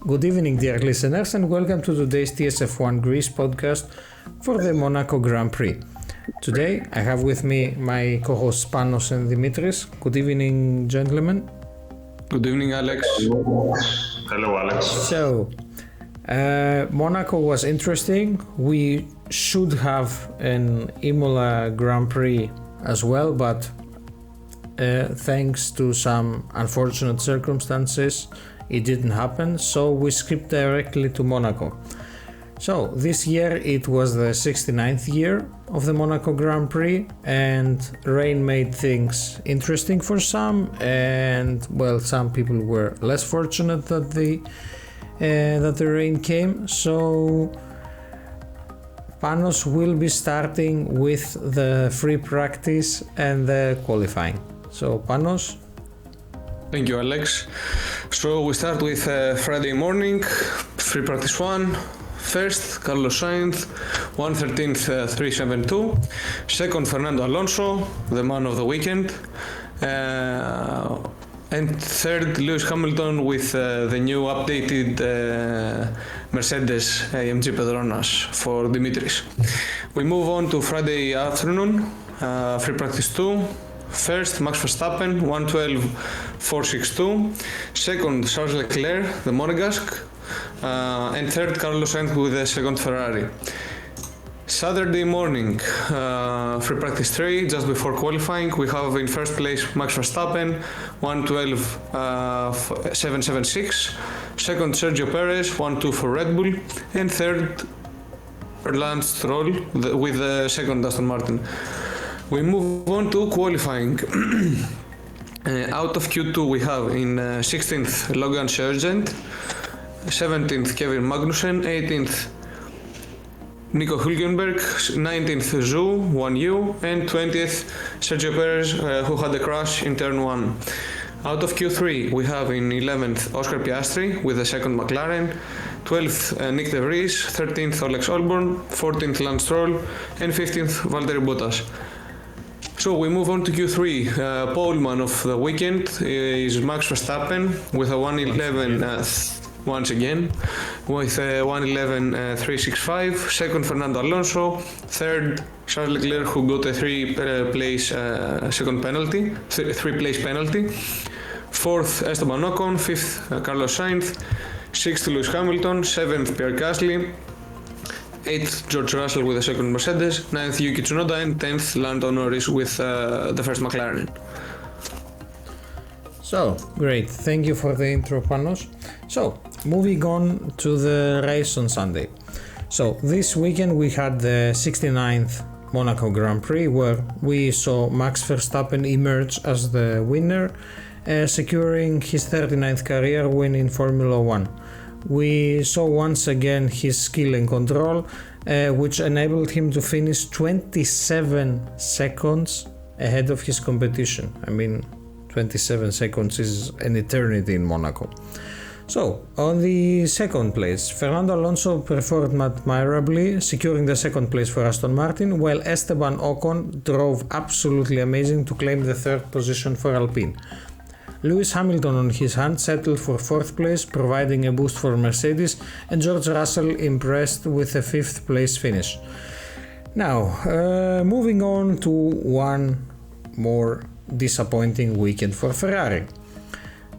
Good evening, dear listeners, and welcome to today's TSF1 Greece podcast for the Monaco Grand Prix. Today, I have with me my co-hosts Panos and Dimitris. Good evening, gentlemen. Good evening, Alex. Hello, Alex. So, Monaco was interesting. We should have an Imola Grand Prix as well, but thanks to some unfortunate circumstances, it didn't happen, so we skipped directly to Monaco. So this year it was the 69th year of the Monaco Grand Prix, and rain made things interesting for some, and well, some people were less fortunate that the rain came. So Panos will be starting with the free practice and the qualifying. So Panos. Thank you, Alex. So we start with Friday morning, free practice 1. First, Carlos Sainz, 1:13.372. Second, Fernando Alonso, the man of the weekend. And third, Lewis Hamilton with the new updated Mercedes AMG Petronas for Dimitris. We move on to Friday afternoon, free practice 2. First, Max Verstappen, 1:12.462. Second, Charles Leclerc, the Monegasque. And third, Carlos Sainz with the second Ferrari. Saturday morning, free practice 3, just before qualifying, we have in first place Max Verstappen, 1:12.776. Second, Sergio Perez, 1:2 for Red Bull. And third, Lando Stroll with the second Aston Martin. We move on to qualifying. Out of Q2 we have in 16th Logan Sargent, 17th Kevin Magnussen, 18th Nico Hülkenberg, 19th Zhou, 1U, and 20th Sergio Perez, who had a crash in turn 1. Out of Q3 we have in 11th Oscar Piastri with the second McLaren, 12th Nick De Vries, 13th Alex Albon, 14th Lance Stroll, and 15th Valtteri Bottas. So we move on to Q3. Poleman of the weekend is Max Verstappen with a 1:11 once again with a 1:11.365. Second, Fernando Alonso. Third, Charles Leclerc, who got a three-place penalty. Fourth, Esteban Ocon. Fifth, Carlos Sainz. Sixth, Lewis Hamilton. Seventh, Pierre Gasly. 8th, George Russell with the second Mercedes, 9th, Yuki Tsunoda, and 10th, Lando Norris with the first McLaren. So, great. Thank you for the intro, Panos. So, moving on to the race on Sunday. So, this weekend we had the 69th Monaco Grand Prix, where we saw Max Verstappen emerge as the winner, securing his 39th career win in Formula 1. We saw once again his skill and control, which enabled him to finish 27 seconds ahead of his competition. I mean, 27 seconds is an eternity in Monaco. So, on the second place, Fernando Alonso performed admirably, securing the second place for Aston Martin, while Esteban Ocon drove absolutely amazing to claim the third position for Alpine. Lewis Hamilton on his hand settled for fourth place, providing a boost for Mercedes, and George Russell impressed with a fifth place finish. Now, moving on to one more disappointing weekend for Ferrari.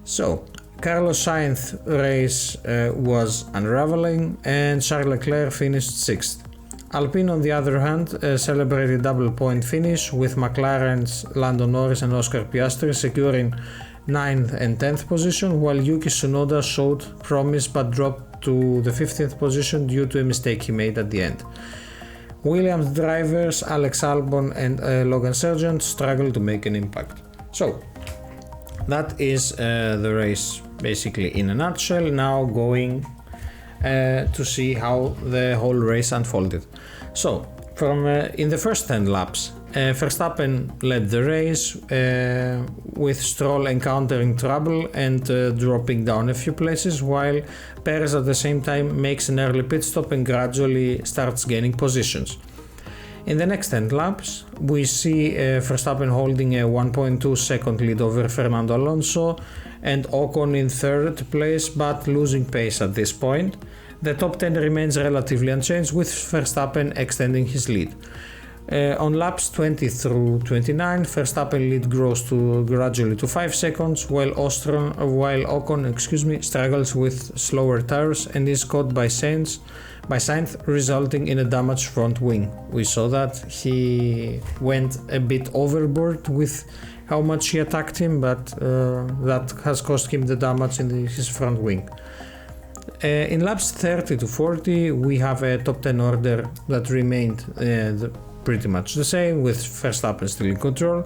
So, Carlos Sainz race was unraveling, and Charles Leclerc finished sixth. Alpine, on the other hand, celebrated double point finish with McLaren's Lando Norris and Oscar Piastri securing 9th and 10th position, while Yuki Tsunoda showed promise but dropped to the 15th position due to a mistake he made at the end. Williams drivers Alex Albon and Logan Sargent struggled to make an impact. So, that is the race basically in a nutshell. Now going to see how the whole race unfolded. So, from in the first 10 laps, Verstappen led the race with Stroll encountering trouble and dropping down a few places, while Perez at the same time makes an early pit stop and gradually starts gaining positions. In the next 10 laps, we see Verstappen holding a 1.2 second lead over Fernando Alonso and Ocon in third place, but losing pace at this point. The top 10 remains relatively unchanged, with Verstappen extending his lead. On laps 20 through 29, Verstappen lead grows gradually to 5 seconds, while Ocon struggles with slower tires and is caught by Sainz, resulting in a damaged front wing. We saw that he went a bit overboard with how much he attacked him, but that has cost him the damage in his front wing. In laps 30 to 40, we have a top 10 order that remained pretty much the same, with Verstappen still in control,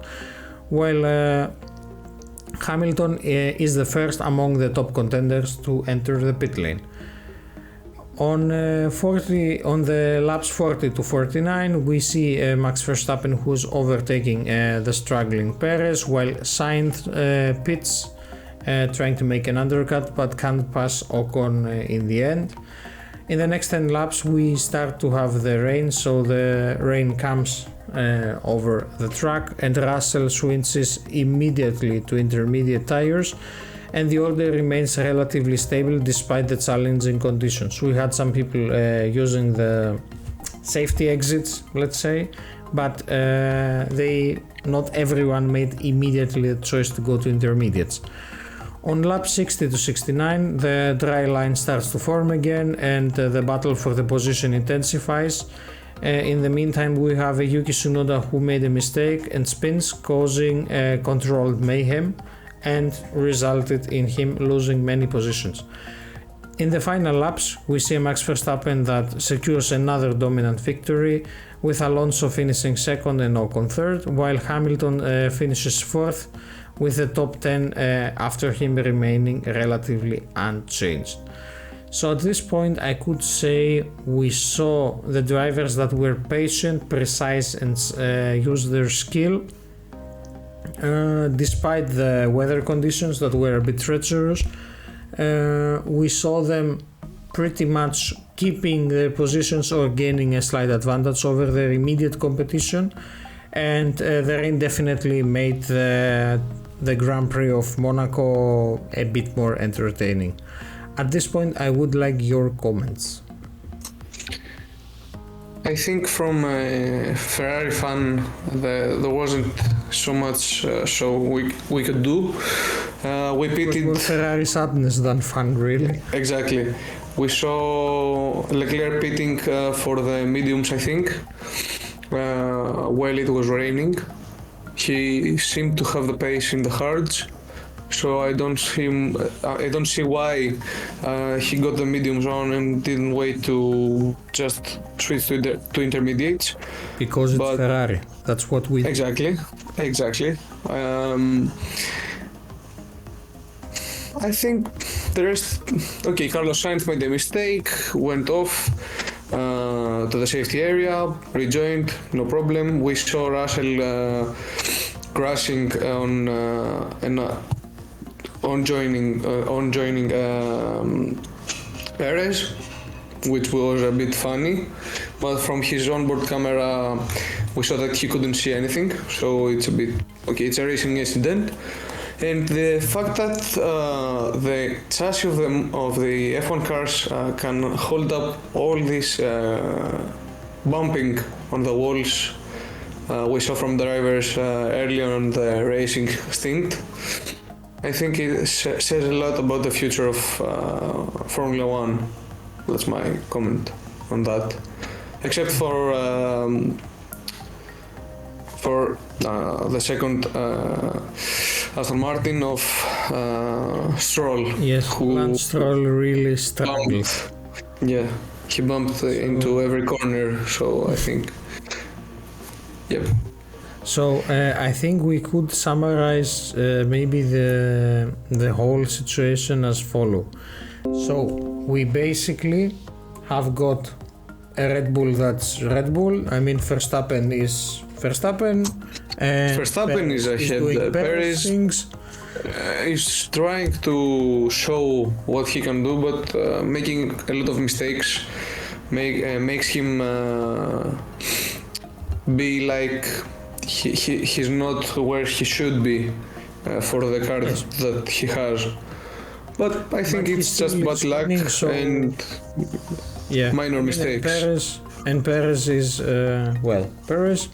while Hamilton is the first among the top contenders to enter the pit lane. On the laps 40 to 49, we see Max Verstappen, who's overtaking the struggling Perez, while Sainz pits, trying to make an undercut but can't pass Ocon in the end. In the next 10 laps, we start to have the rain, so the rain comes over the track and Russell switches immediately to intermediate tires, and the order remains relatively stable despite the challenging conditions. We had some people using the safety exits, let's say, but not everyone made immediately the choice to go to intermediates. On lap 60 to 69, the dry line starts to form again, and the battle for the position intensifies. In the meantime, we have a Yuki Tsunoda who made a mistake and spins, causing controlled mayhem, and resulted in him losing many positions. In the final laps, we see Max Verstappen that secures another dominant victory, with Alonso finishing second and Ocon third, while Hamilton finishes fourth, with the top 10 after him remaining relatively unchanged. So at this point, I could say we saw the drivers that were patient, precise, and used their skill despite the weather conditions that were a bit treacherous. We saw them pretty much keeping their positions or gaining a slight advantage over their immediate competition, and the rain definitely made the Grand Prix of Monaco a bit more entertaining. At this point, I would like your comments. I think from a Ferrari fan, there wasn't so much we could do. We pitted more Ferrari sadness than fun, really. Exactly. We saw Leclerc pitting for the mediums, I think, while it was raining. He seemed to have the pace in the hards, so I don't see why he got the mediums on and didn't wait to just switch to intermediates. Because it's Ferrari. That's what we do. Exactly. I think the rest. Okay, Carlos Sainz made a mistake, went off to the safety area, rejoined, no problem. We saw Russell crashing on joining Perez, which was a bit funny. But from his onboard camera, we saw that he couldn't see anything, so it's a bit okay. It's a racing incident. And the fact that the chassis of the F1 cars can hold up all this bumping on the walls we saw from drivers earlier on the racing stint, I think it says a lot about the future of Formula One. That's my comment on that. Except for the second Aston Martin of Stroll. Yes, Lance Stroll really struggled. Yeah, he bumped into every corner, so I think. Yep. So I think we could summarize maybe the whole situation as follow. So we basically have got a Red Bull that's Red Bull. I mean, Verstappen is Verstappen. Verstappen is ahead. Perez is trying to show what he can do, but making a lot of mistakes makes him be like he's not where he should be for the car that he has. But I think it's just bad luck and minor mistakes. Perez is Perez.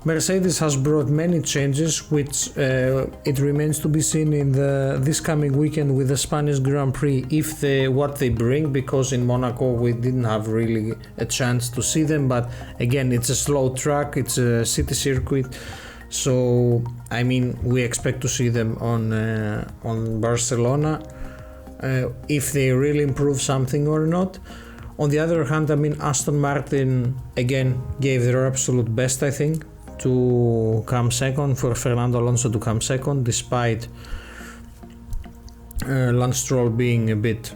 Mercedes has brought many changes, which it remains to be seen in this coming weekend with the Spanish Grand Prix what they bring, because in Monaco we didn't have really a chance to see them. But again, it's a slow track, it's a city circuit, so I mean we expect to see them on Barcelona if they really improve something or not. On the other hand, I mean Aston Martin again gave their absolute best, I think, to come second, for Fernando Alonso to come second, despite Lance Stroll being a bit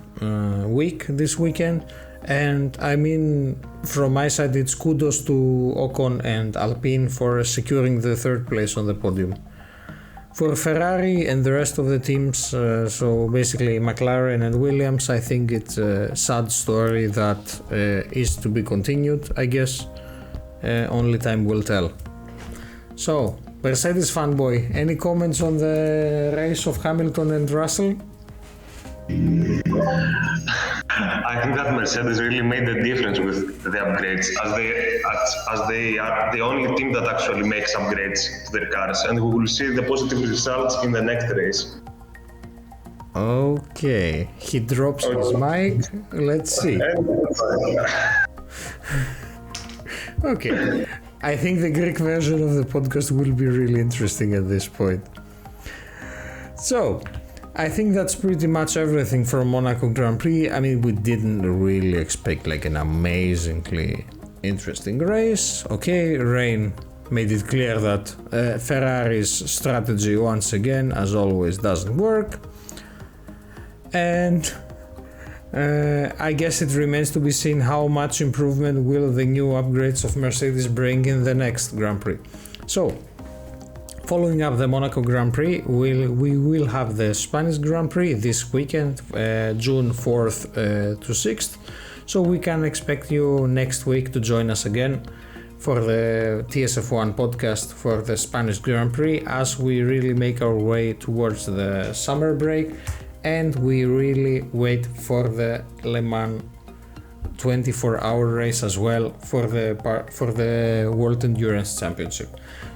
weak this weekend. And I mean, from my side, it's kudos to Ocon and Alpine for securing the third place on the podium. For Ferrari and the rest of the teams, so basically McLaren and Williams, I think it's a sad story that is to be continued, I guess. Only time will tell. So, Mercedes fanboy, any comments on the race of Hamilton and Russell? I think that Mercedes really made the difference with the upgrades, as they are the only team that actually makes upgrades to their cars, and we will see the positive results in the next race. Okay, he drops his mic. Let's see. Okay, I think the Greek version of the podcast will be really interesting at this point. So, I think that's pretty much everything from Monaco Grand Prix. I mean, we didn't really expect like an amazingly interesting race. Okay, rain made it clear that Ferrari's strategy once again, as always, doesn't work. And I guess it remains to be seen how much improvement will the new upgrades of Mercedes bring in the next Grand Prix. So, following up the Monaco Grand Prix, we will have the Spanish Grand Prix this weekend, June 4th to 6th. So we can expect you next week to join us again for the TSF1 podcast for the Spanish Grand Prix, as we really make our way towards the summer break and we really wait for the Le Mans 24-hour race as well for the World Endurance Championship.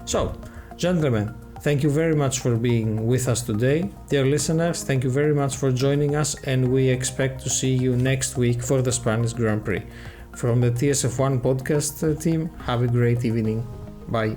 So, gentlemen, thank you very much for being with us today. Dear listeners, thank you very much for joining us, and we expect to see you next week for the Spanish Grand Prix. From the TSF1 podcast team, have a great evening. Bye.